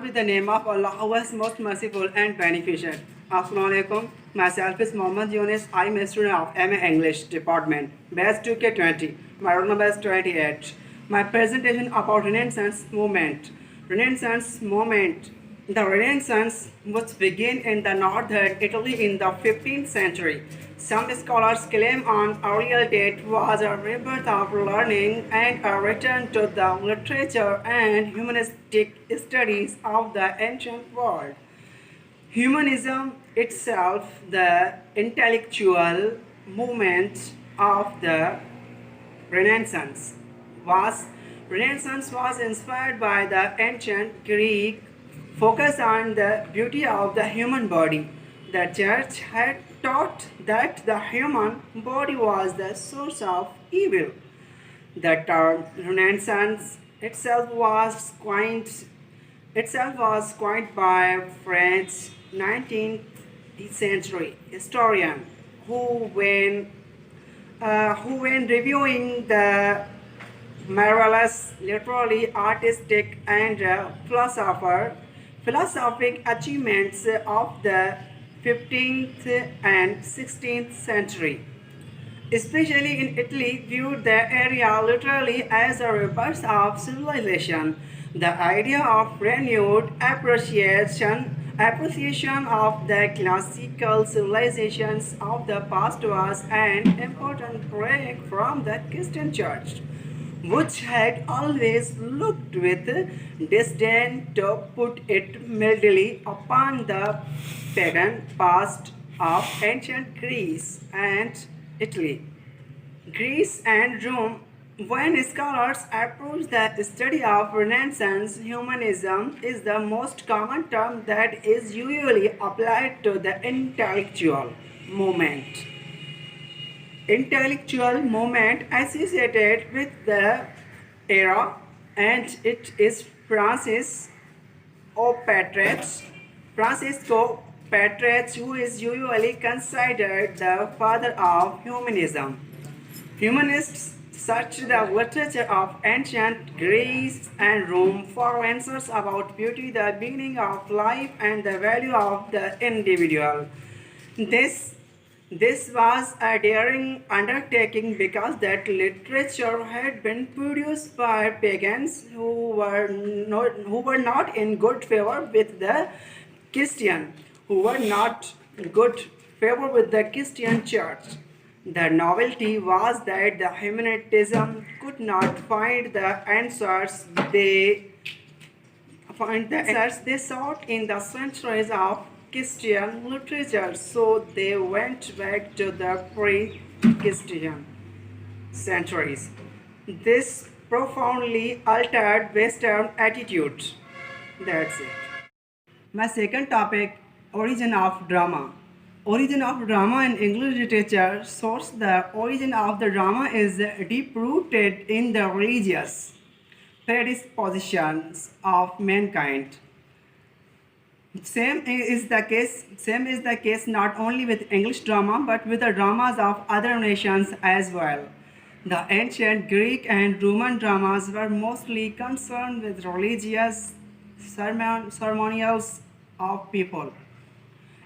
with the name of Allah, who is most merciful and beneficent. Assalamu alaikum. Myself is Mohammad Yunus. I am a student of MA English Department, batch 2K20. My roll number is 28. My presentation about Renaissance movement. Renaissance movement. The Renaissance, which began in the northern Italy in the 15th century. Some scholars claim an earlier date was a rebirth of learning and a return to the literature and humanistic studies of the ancient world. Humanism itself, the intellectual movement of the Renaissance was inspired by the ancient Greek focus on the beauty of the human body. The church had taught that the human body was the source of evil. The term Renaissance itself was coined by French 19th century historian when reviewing the marvelous literary, artistic, and philosophic achievements of the 15th and 16th century, especially in Italy, viewed the area literally as a rebirth of civilization. The idea of renewed appreciation of the classical civilizations of the past was an important break from the Christian Church, which had always looked with disdain, to put it mildly, upon the pagan past of ancient Greece and Italy. Greece and Rome. When scholars approach the study of Renaissance, humanism is the most common term that is usually applied to the intellectual movement associated with the era, and it is Francisco Petrarch, who is usually considered the father of humanism. Humanists searched the literature of ancient Greece and Rome for answers about beauty, the beginning of life, and the value of the individual. This was a daring undertaking because that literature had been produced by pagans who were not in good favor with the Christian church. The novelty was that the humanism could not find the answers they sought in the centuries of Christian literature, so they went back to the pre-Christian centuries. This profoundly altered Western attitude. That's it. My second topic, origin of drama. Origin of drama in English literature source. The origin of the drama is deep-rooted in the religious predispositions of mankind. Same is the case not only with English drama but with the dramas of other nations as well. The ancient Greek and Roman dramas were mostly concerned with religious ceremonials of people.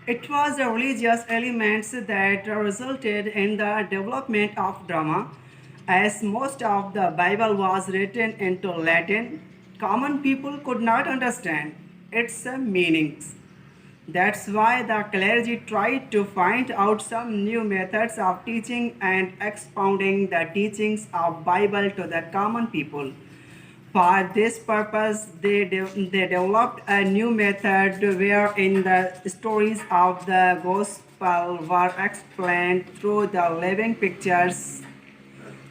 It was the religious elements that resulted in the development of drama. As most of the Bible was written into Latin, common people could not understand its meanings. That's why the clergy tried to find out some new methods of teaching and expounding the teachings of Bible to the common people. For this purpose, they developed a new method wherein the stories of the gospel were explained through the living pictures.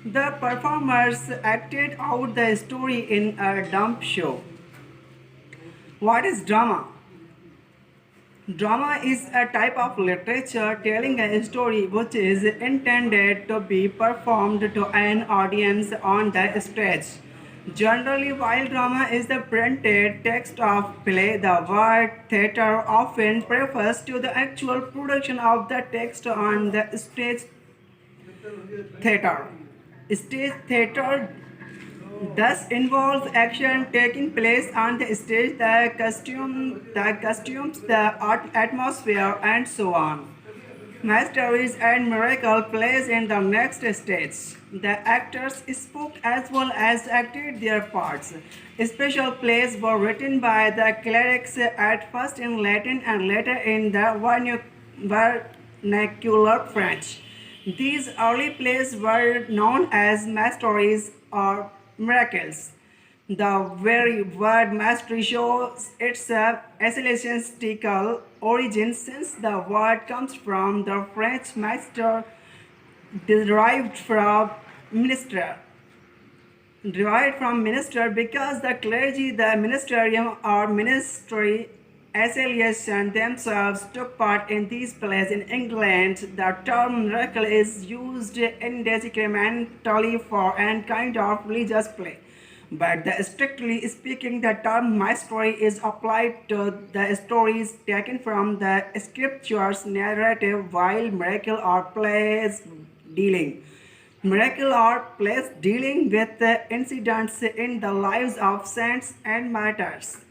The performers acted out the story in a dumb show. What is drama? Drama is a type of literature telling a story which is intended to be performed to an audience on the stage. Generally, while drama is the printed text of play, the word theatre often refers to the actual production of the text on the stage theatre. Stage theatre Thus involves action taking place on the stage, the costumes, the art atmosphere, and so on. Mysteries and miracle plays in the next stage. The actors spoke as well as acted their parts. Special plays were written by the clerics at first in Latin and later in the vernacular French. These early plays were known as mysteries or miracles. The very word mastery shows its ecclesiastical origin since the word comes from the French master derived from minister. Derived from minister because the clergy, the ministerium or ministry association themselves took part in these plays. In England, the term miracle is used indiscriminately for any kind of religious play. But strictly speaking, the term mystery is applied to the stories taken from the scriptures narrative, while miracle or plays dealing. Miracle are plays dealing with the incidents in the lives of saints and martyrs.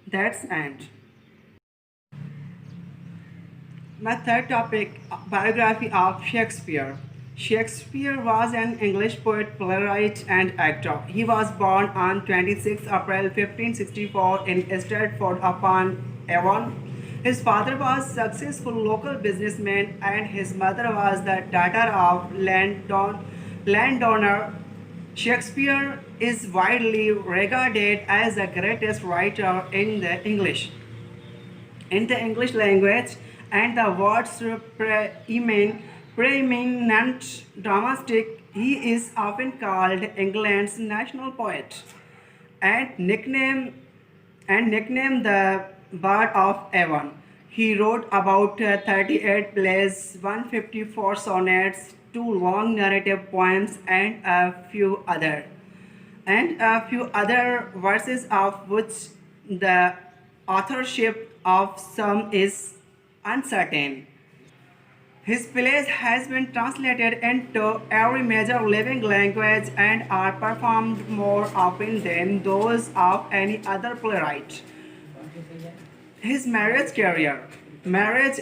That's end. My third topic, biography of Shakespeare. Shakespeare was an English poet, playwright, and actor. He was born on 26 April 1564 in Stratford-upon-Avon. His father was a successful local businessman and his mother was the daughter of landowner. Shakespeare is widely regarded as the greatest writer in the English language, and the words preeminent dramatic. He is often called England's national poet and nicknamed the Bard of Avon. He wrote about 38 plays, 154 sonnets, two long narrative poems, and a few other verses of which the authorship of some is uncertain. His plays has been translated into every major living language and are performed more often than those of any other playwright. His marriage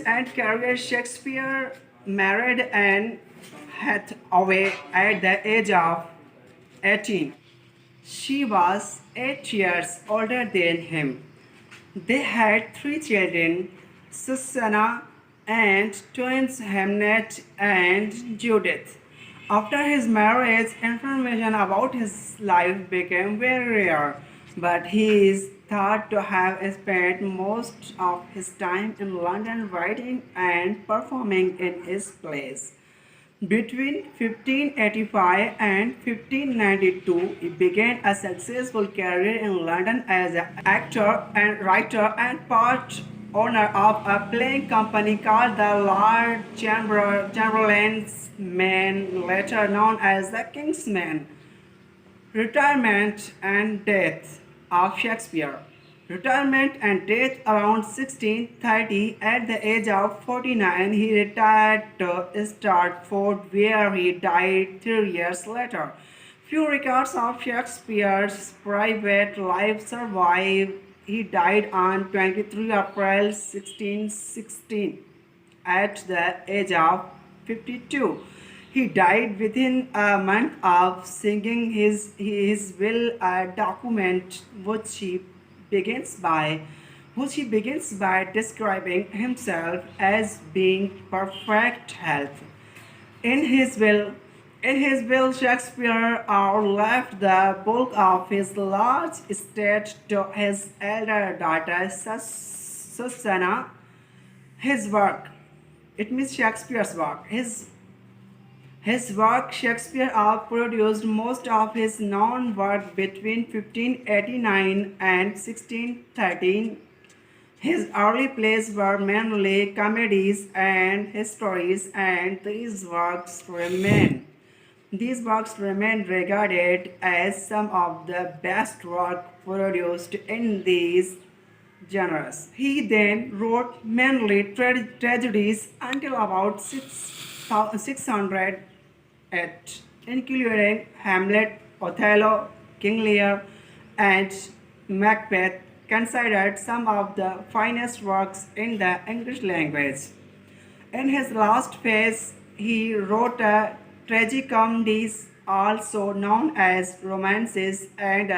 and career. Shakespeare married Anne Hathaway at the age of 18. She was 8 years older than him. They had 3 children, Susanna and twins Hamnet and Judith. After his marriage, information about his life became very rare, but he is thought to have spent most of his time in London writing and performing in his plays. Between 1585 and 1592, he began a successful career in London as an actor and writer and part owner of a playing company called the Lord Chamberlain's Men, later known as the King's Men. Retirement and death of Shakespeare. Retirement and death around 1630. At the age of 49, he retired to Stratford, where he died 3 years later. Few records of Shakespeare's private life survive. He died on 23 April 1616 at the age of 52. He died within a month of singing his will, a document begins by which he begins by describing himself as being perfect health. In his will, Shakespeare left the bulk of his large estate to his elder daughter Susanna. His work, it means Shakespeare's work. His work, Shakespeare produced most of his known work between 1589 and 1613. His early plays were mainly comedies and histories, and these works remain regarded as some of the best work produced in these genres. He then wrote mainly tragedies until about 600, including Hamlet, Othello, King Lear, and Macbeth, considered some of the finest works in the English language. In his last phase, he wrote tragicomedies, also known as romances, and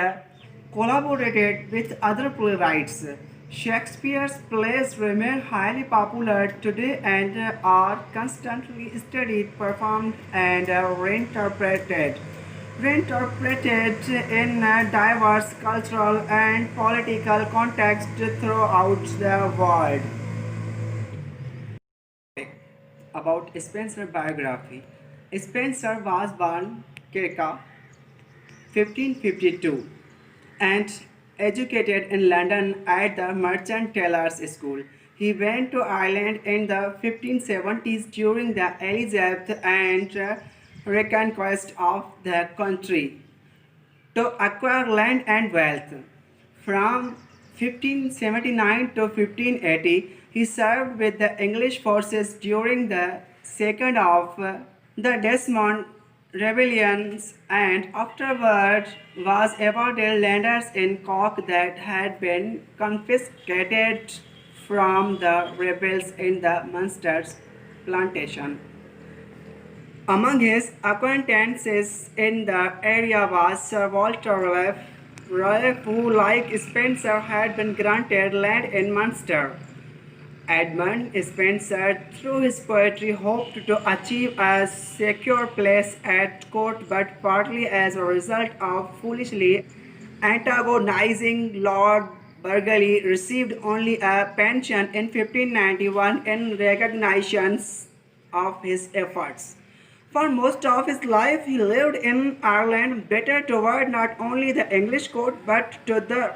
collaborated with other playwrights. Shakespeare's plays remain highly popular today and are constantly studied, performed, and reinterpreted. Reinterpreted in diverse cultural and political contexts throughout the world. About Spencer biography. Spencer was born Circa 1552 and educated in London at the Merchant Taylors' School. He went to Ireland in the 1570s during the Elizabeth and reconquest of the country to acquire land and wealth. From 1579 to 1580, he served with the English forces during the second of the Desmond rebellions and afterward was awarded landers in Cork that had been confiscated from the rebels in the Munster's plantation. Among his acquaintances in the area was Sir Walter Raleigh, who, like Spencer, had been granted land in Munster. Edmund Spencer, through his poetry, hoped to achieve a secure place at court, but partly as a result of foolishly antagonizing Lord Burghley, received only a pension in 1591 in recognition of his efforts. For most of his life, he lived in Ireland, bitter toward not only the English court but to the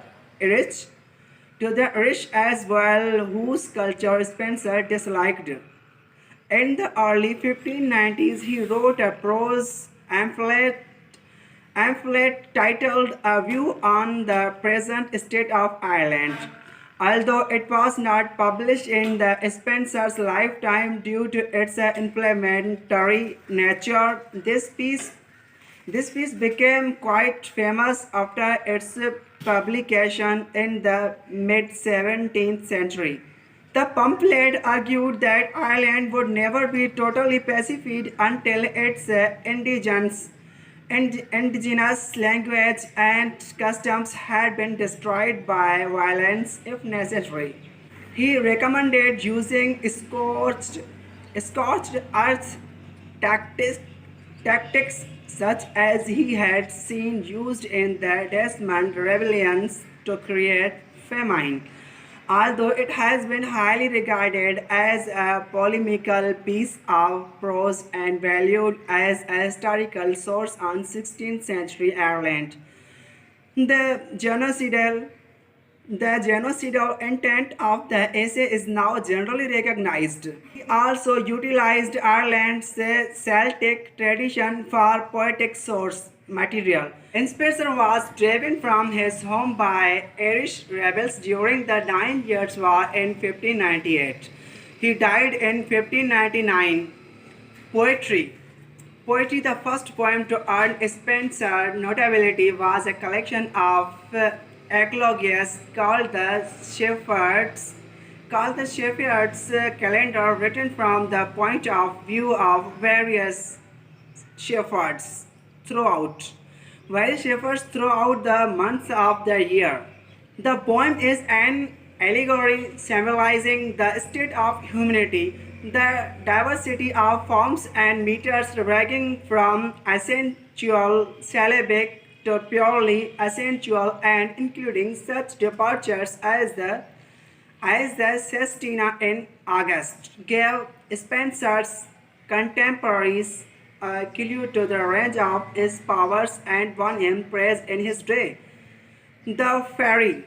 Irish as well, whose culture Spencer disliked. In the early 1590s, he wrote a prose pamphlet titled A View on the Present State of Ireland. Although it was not published in the Spencer's lifetime due to its inflammatory nature, this piece became quite famous after its publication in the mid-17th century. The pamphlet argued that Ireland would never be totally pacified until its indigenous language and customs had been destroyed by violence if necessary. He recommended using scorched earth tactics such as he had seen used in the Desmond rebellions to create famine. Although it has been highly regarded as a polemical piece of prose and valued as a historical source on 16th century Ireland, the genocidal intent of the essay is now generally recognized. He also utilized Ireland's Celtic tradition for poetic source material. Spencer was driven from his home by Irish rebels during the Nine Years' War in 1598. He died in 1599. Poetry. The first poem to earn Spencer notability was a collection of eclogies called the Shepherd's Calendar, written from the point of view of various shepherds throughout the months of the year. The poem is an allegory symbolizing the state of humanity, the diversity of forms and meters ranging from accentual syllabic to purely accentual and including such departures as the Sestina in August gave Spencer's contemporaries a clue to the range of his powers and won him praise in his day. The Fairy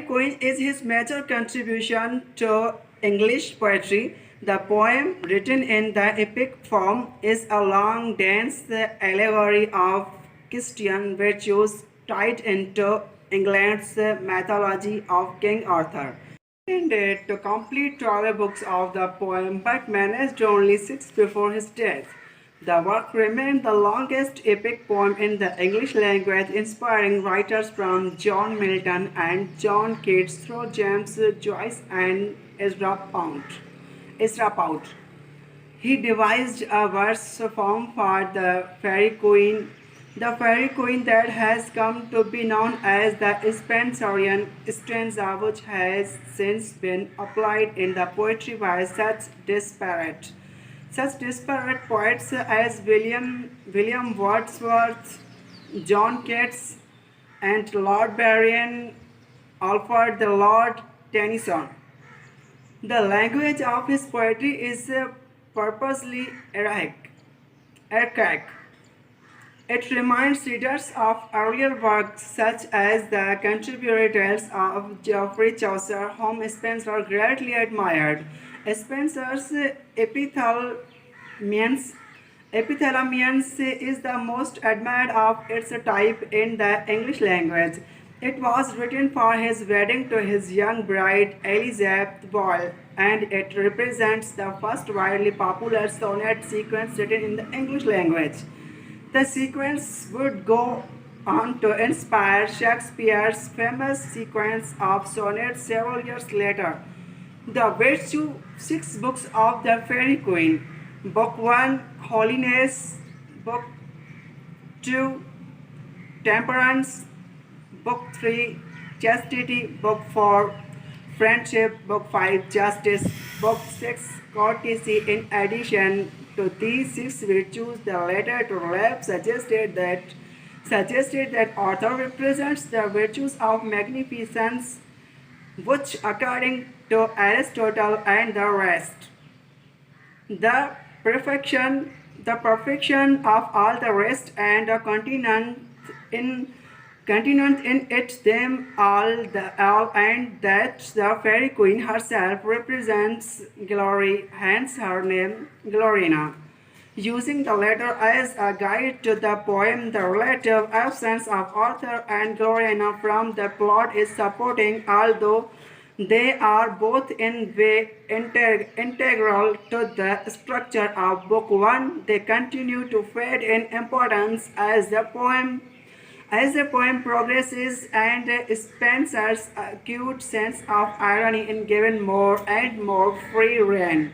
Queen is his major contribution to English poetry. The poem, written in the epic form, is a long dance allegory of Christian virtues tied into England's mythology of King Arthur. He intended to complete 12 books of the poem but managed only 6 before his death. The work remained the longest epic poem in the English language, inspiring writers from John Milton and John Keats through James Joyce and Ezra Pound. He devised a verse form for the Fairy Queen, that has come to be known as the Spenserian stanza, which has since been applied in the poetry by such disparate poets as William Wordsworth, John Keats, and Lord Byron, Alfred the Lord Tennyson. The language of his poetry is purposely archaic. It reminds readers of earlier works such as the contemporary tales of Geoffrey Chaucer, whom Spenser greatly admired. Spenser's Epithalamians is the most admired of its type in the English language. It was written for his wedding to his young bride Elizabeth Boyle, and it represents the first widely popular sonnet sequence written in the English language. The sequence would go on to inspire Shakespeare's famous sequence of sonnets several years later. The Virtue Six Books of the Fairy Queen. Book 1, Holiness. Book 2, Temperance. Book 3, Chastity. Book 4, Friendship. Book 5, Justice. Book 6, Courtesy. In addition to these six virtues, the letter to Ralph suggested that author represents the virtues of magnificence, which, according to Aristotle and the rest, the perfection of all the rest, and a continent in it them all, and that the fairy queen herself represents glory, hence her name Glorina. Using the letter as a guide to the poem, the relative absence of Arthur and Glorina from the plot is supporting, although they are both in way integral to the structure of Book 1. They continue to fade in importance as the poem progresses, and Spenser's acute sense of irony is given more and more free rein.